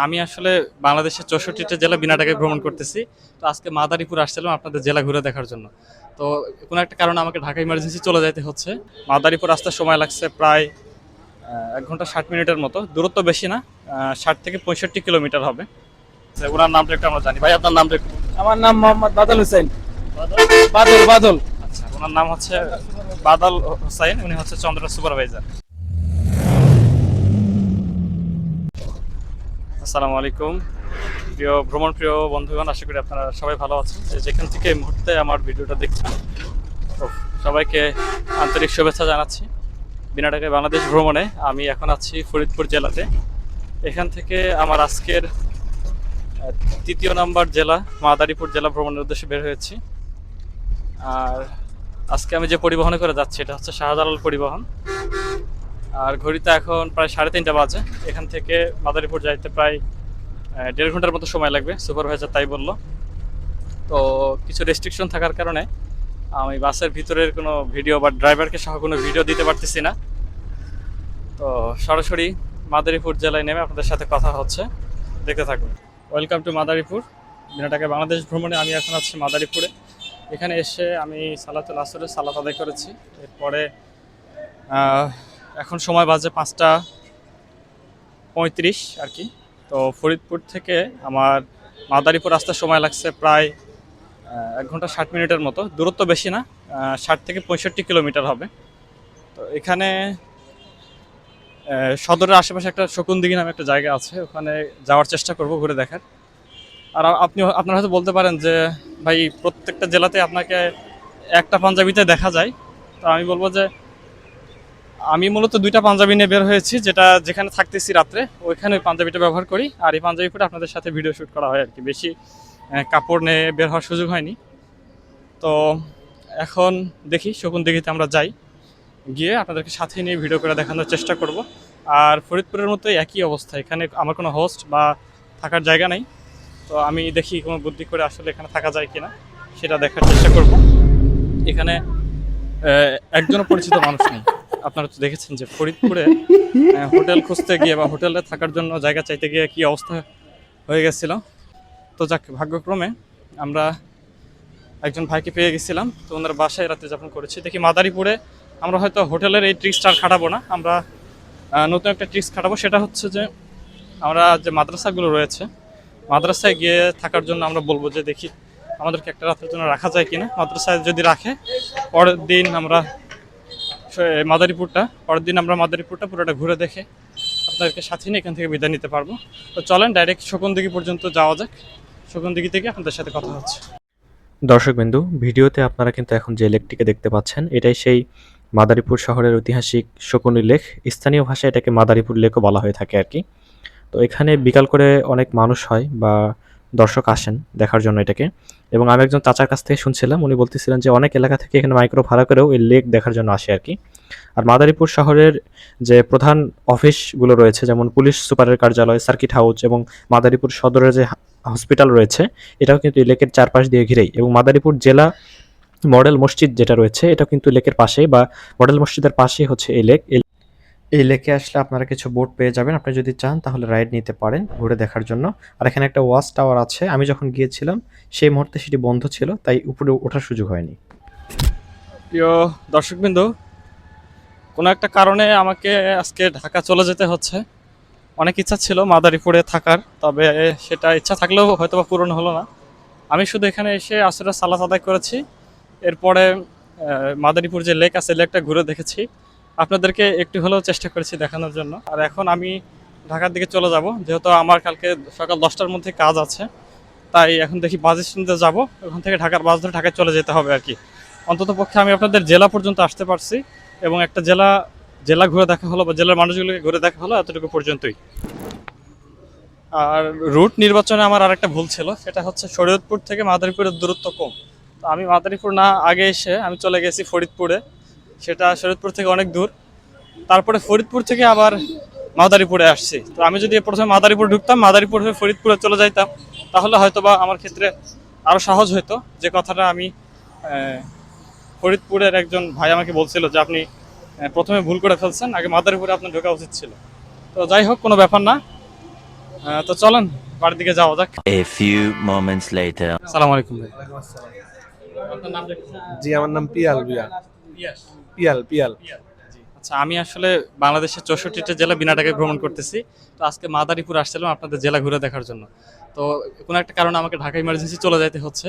আমি আসলে বাংলাদেশের 64টা জেলা বিনা টাকায় ভ্রমণ করতেছি। তো আজকে মাদারীপুর আসছিলাম আপনাদের জেলা ঘুরে দেখার জন্য। তো কোনো একটা কারণে আমাকে ঢাকা ইমার্জেন্সি চলে যাইতে হচ্ছে। মাদারীপুর আসতে সময় লাগছে প্রায় ১ ঘন্টা ৬০ মিনিটের মতো। দূরত্ব বেশি না, ৬০ থেকে ৬৫ কিলোমিটার হবে। ওনার নামটা একটু আমরা জানি। ভাই আপনার নামটা একটু। আমার নাম মোহাম্মদ বাদল হোসেন। বাদল? বাদল বাদল। আচ্ছা, ওনার নাম হচ্ছে বাদল হোসাইন, উনি হচ্ছে চন্দ্র সুপারভাইজার। আসসালামু আলাইকুম প্রিয় ভ্রমণ প্রিয় বন্ধুগণ, আশা করি আপনারা সবাই ভালো আছেন। যেখান থেকে এই মুহূর্তে আমার ভিডিওটা দেখছেন, তো সবাইকে আন্তরিক শুভেচ্ছা জানাচ্ছি। বিনা টাকায় বাংলাদেশ ভ্রমণে আমি এখন আছি ফরিদপুর জেলাতে। এখান থেকে আমার আজকের ৩য় নাম্বার জেলা মাদারীপুর জেলা ভ্রমণের উদ্দেশ্যে বের হয়েছি। আর আজকে আমি যে পরিবহনে করে যাচ্ছি এটা হচ্ছে শাহজালাল পরিবহন। আর ঘড়িতে এখন প্রায় 3:30 বাজে। এখান থেকে মাদারীপুর যাইতে প্রায় 1.5 ঘন্টার মতো সময় লাগবে, সুপারভাইজার তাই বলল। তো কিছু রেস্ট্রিকশন থাকার কারণে আমি বাসের ভিতরের কোনো ভিডিও বা ড্রাইভারকে সহ কোনো ভিডিও দিতে পারতেছি না। তো সরাসরি মাদারীপুর জেলায় নেমে আপনাদের সাথে কথা হচ্ছে, দেখতে থাকুন। Welcome to Madaripur. বিনা টাকায় বাংলাদেশ ভ্রমণে আমি এখন আছি মাদারীপুরে। এখানে এসে আমি সালাতুল আসরের সালাত আদায় করেছি। এরপরে এখন সময় বাজে 5:35 আর কি। তো ফরিদপুর থেকে আমার মাদারীপুর আসতে সময় লাগছে প্রায় ১ ঘন্টা ৬০ মিনিটের মতো। দূরত্ব বেশি না, ৬০ থেকে ৬৫ কিলোমিটার হবে। তো এখানে সদরের আশেপাশে একটা শকুনদিঘি নামে একটা জায়গা আছে, ওখানে যাওয়ার চেষ্টা করব ঘুরে দেখার। আর আপনারা হয়তো বলতে পারেন যে ভাই প্রত্যেকটা জেলাতে আপনাকে একটা পাঞ্জাবিতে দেখা যায়। তো আমি বলবো যে আমি মূলত 2টা পাঞ্জাবি নিয়ে বের হয়েছি, যেখানে থাকতেছি রাত্রে ওইখানে ওই পাঞ্জাবিটা ব্যবহার করি। আর এই পাঞ্জাবি পরে আপনাদের সাথে ভিডিও শ্যুট করা হয় আর কি। বেশি কাপড় নিয়ে বের হওয়ার সুযোগ হয়নি। তো এখন দেখি শকুনদিঘিতে আমরা যাই, গিয়ে আপনাদেরকে সাথে নিয়ে ভিডিও করে দেখানোর চেষ্টা করব। আর ফরিদপুরের মতো একই অবস্থা, এখানে আমার কোনো হোস্ট বা থাকার জায়গা নেই। তো আমি দেখি কোনো বুদ্ধি করে আসলে এখানে থাকা যায় কিনা সেটা দেখার চেষ্টা করব। এখানে একজনও পরিচিত মানুষ নেই। আপনারা তো দেখেছেন যে ফরিদপুরে হোটেল খুঁজতে গিয়ে বা হোটেলে থাকার জন্য জায়গা চাইতে গিয়ে কী অবস্থা হয়ে গেছিল। তো যাক, ভাগ্যক্রমে আমরা একজন ভাইকে পেয়ে গেছিলাম। তো ওনার বাসায় রাতে যাপন করেছি। দেখি মাদারীপুরে আমরা হয়তো হোটেলের এই ট্রিক্সটা খাটাবো না, আমরা নতুন একটা ট্রিক্স খাটাবো। সেটা হচ্ছে যে আমরা যে মাদ্রাসাগুলো রয়েছে, মাদ্রাসায় গিয়ে থাকার জন্য আমরা বলবো যে দেখি আমাদেরকে একটা রাতের জন্য রাখা যায় কিনা। মাদ্রাসায় যদি রাখে, পরের দিন আমরা মাদারীপুরটা পুরোটা ঘুরে দেখে আপনাদেরকে সাথে নিয়ে এখান থেকে বিদায় নিতে পারবো। তো চলেন ডাইরেক্ট শকুনদিঘি পর্যন্ত যাওয়া যাক। শকুনদিঘি থেকে আপনাদের সাথে কথা হচ্ছে। দর্শকবিন্দু, ভিডিওতে আপনারা কিন্তু এখন যে লেকটিকে দেখতে পাচ্ছেন এটাই সেই মাদারীপুর শহরের ঐতিহাসিক শকুনি লেক। স্থানীয় ভাষায় এটাকে মাদারীপুর লেকও বলা হয়ে থাকে আর কি। তো এখানে বিকাল করে অনেক মানুষ হয় বা দর্শক আসেন দেখার জন্য এটাকে। এবং আমি একজন চাচার কাছ থেকে শুনছিলাম, উনি বলতেছিলেন যে অনেক এলাকা থেকে এখানে মাইক্রো ভাড়া করেও এই লেক দেখার জন্য আসে আর কি। আর মাদারীপুর শহরের যে প্রধান অফিসগুলো রয়েছে, যেমন পুলিশ সুপারের কার্যালয়, সার্কিট হাউস এবং মাদারীপুর সদরের যে হসপিটাল রয়েছে, এটাও কিন্তু এই লেকের চারপাশ দিয়ে ঘিরেই। এবং মাদারীপুর জেলা মডেল মসজিদ যেটা রয়েছে, এটাও কিন্তু লেকের পাশেই বা মডেল মসজিদের পাশেই হচ্ছে এই লেক। এই লেকে আসলে আপনারা কিছু বোট পেয়ে যাবেন, আপনি যদি চান তাহলে রাইড নিতে পারেন ঘুরে দেখার জন্য। আর এখানে একটা ওয়াচ টাওয়ার আছে, আমি যখন গিয়েছিলাম সেই মুহূর্তে সেটি বন্ধ ছিল, তাই উপরে ওঠার সুযোগ হয়নি। প্রিয় দর্শকবৃন্দ, কোনো একটা কারণে আমাকে আজকে ঢাকা চলে যেতে হচ্ছে। অনেক ইচ্ছা ছিল মাদারীপুরে থাকার, তবে সেটা ইচ্ছা থাকলেও হয়তো বা পূরণ হলো না। আমি শুধু এখানে এসে আসরের সালাত আদায় করেছি। এরপরে মাদারীপুর যে লেক আছে, লেকটা ঘুরে দেখেছি, আপনাদেরকে একটু হলেও চেষ্টা করেছি দেখানোর জন্য। আর এখন আমি ঢাকার দিকে চলে যাব, যেহেতু আমার কালকে সকাল 10টার মধ্যে কাজ আছে। তাই এখন দেখি বাস স্ট্যান্ডে যাবো, ওখান থেকে ঢাকার বাস ধরে ঢাকায় চলে যেতে হবে আর কি। অন্তত পক্ষে আমি আপনাদের জেলা পর্যন্ত আসতে পারছি এবং একটা জেলা ঘুরে দেখা হলো বা জেলার মানুষগুলোকে ঘুরে দেখা হলো, এতটুকু পর্যন্তই। আর রুট নির্বাচনে আমার আরেকটা ভুল ছিল, সেটা হচ্ছে শরীয়তপুর থেকে মাদারীপুরের দূরত্ব কম। তো আমি মাদারীপুর না আগে এসে আমি চলে গেছি ফরিদপুরে, সেটা শরীয়তপুর থেকে অনেক দূর। তারপরে ফরিদপুর থেকে আবার মাদারীপুরে আসছি। তো আমি যদি প্রথমে মাদারীপুর ঢুকতাম, মাদারীপুর হয়ে ফরিদপুরে চলে যাইতাম, তাহলে হয়তো বা আমার ক্ষেত্রে আরও সহজ হতো। যে কথাটা আমি ফরিদপুরের একজন ভাই আমাকে বলছিল যে আপনি প্রথমে ভুল করে ফেলছেন, আগে মাদারীপুরে আপনার ঢোকা উচিত ছিল। তো যাই হোক, কোনো ব্যাপার না। তো চলেন বাড়ির দিকে যাওয়া যাক। A few moments later. সালাম আলাইকুম ভাই। আপনার নাম জি আমার নাম পিয়াল পিয়াল পিয়াল আচ্ছা, আমি আসলে বাংলাদেশের 64টা জেলা বিনা টাকায় ভ্রমণ করতেছি। তো আজকে মাদারীপুর আসছিলাম আপনাদের জেলা ঘুরে দেখার জন্য। তো কোনো একটা কারণে আমাকে ঢাকা ইমার্জেন্সি চলে যাইতে হচ্ছে।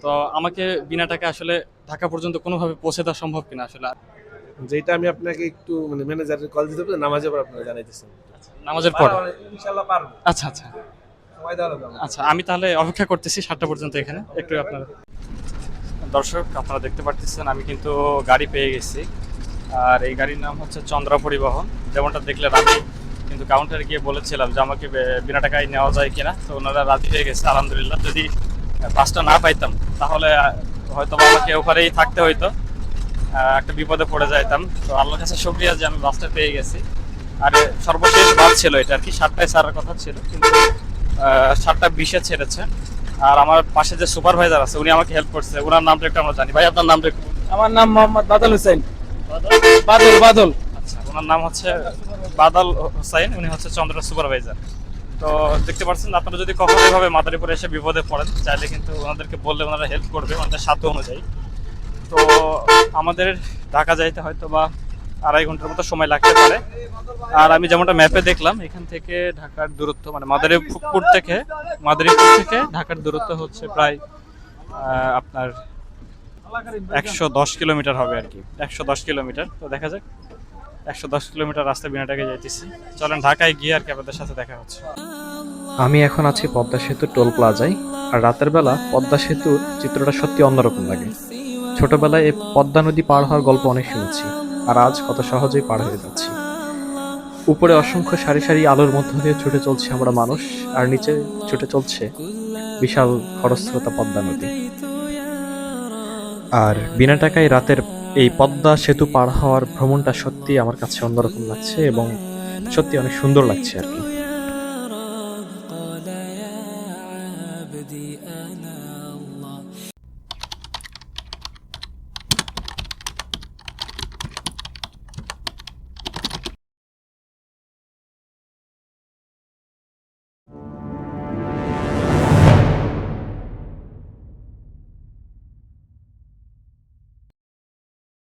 তো আমাকে বিনা টাকায় আসলে ঢাকা পর্যন্ত কোনোভাবে পৌঁছে দেওয়া সম্ভব কিনা আসলে? যেটা আমি আপনাকে একটু মানে ম্যানেজারের কল দিতে পারি, নামাজের পর আপনাকে জানাইতেছেন। নামাজের পরে? ইনশাআল্লাহ পারবো। আচ্ছা আচ্ছা সময় দেওয়া লাগবে আমাকে। আচ্ছা, আমি তাহলে অপেক্ষা করতেছি 7টা পর্যন্ত এখানে। একটু আপনারা দর্শক আপনারা দেখতে পারতেছেন আমি কিন্তু গাড়ি পেয়ে গেছি। আর এই গাড়ির নাম হচ্ছে চন্দ্রা পরিবহন। যেমনটা দেখলেন, আমি কিন্তু কাউন্টারে গিয়ে বলেছিলাম যে আমাকে বিনা টাকায় নেওয়া যায় কিনা, তো ওনারা রাজি হয়ে গেছে আলহামদুলিল্লাহ। যদি বাসটা না পাইতাম তাহলে হয়তো আমাকে ওখানেই থাকতে হইতো, একটা বিপদে পড়ে যাইতাম। তো আল্লাহর কাছে শুকরিয়া যে আমি বাসটা পেয়ে গেছি। আর সর্বশেষ বাস ছিল এটা আর কি, 7টায় ছাড়ার কথা ছিল, কিন্তু 7টা 20-এ ছেড়েছে। আর আমার পাশে যে সুপারভাইজার আছে উনি আমাকে হেল্প করছে, ওনার নামটা একটু আমরা জানি। ভাই আপনার নামটা একটু বলুন। আমার নাম মোহাম্মদ বাদল হোসেন। বাদল। আচ্ছা, ওনার নাম হচ্ছে বাদল হোসাইন, উনি হচ্ছে চন্দ্র সুপারভাইজার। তো দেখতে পাচ্ছেন, আপনারা যদি কখনো এভাবে মাদারীপুরে এসে বিপদে পড়েন চাইলে কিন্তু ওনাদেরকে বললে ওনারা হেল্প করবে ওনাদের সাধ্য অনুযায়ী। তো আমাদের ঢাকা যাইতে হয়তো বা 2.5 ঘন্টার মতো সময় লাগতে পারে। আর আমি যেমনটা ম্যাপে দেখলাম, এখান থেকে ঢাকার দূরত্ব মানে মাদারীপুর থেকে ঢাকার দূরত্ব হচ্ছে প্রায় আপনার 110 কিলোমিটার হবে আর কি, 110 কিলোমিটার। তো দেখা যাক, 110 কিলোমিটার রাস্তা বিনা টাকায় যাইতেছি। চলেন ঢাকায় গিয়ে আর কি আপনাদের সাথে দেখা হচ্ছে। আমি এখন আছি পদ্মা সেতু টোল প্লাজায়। আর রাতের বেলা পদ্মা সেতুর চিত্রটা সত্যি অন্যরকম লাগে। ছোটবেলায় এই পদ্মা নদী পার হওয়ার গল্প অনেক শুনেছি, আর আজ কত সহজেই পার হয়ে যাচ্ছি। উপরে অসংখ্য সারি সারি আলোর মধ্য দিয়ে ছুটে চলছে আমরা মানুষ, আর নিচে ছুটে চলছে বিশাল খরস্রোতা পদ্মা নদী। আর বিনা টাকায় রাতের এই পদ্মা সেতু পার হওয়ার ভ্রমণটা সত্যি আমার কাছে অন্যরকম লাগছে এবং সত্যি অনেক সুন্দর লাগছে আর কি।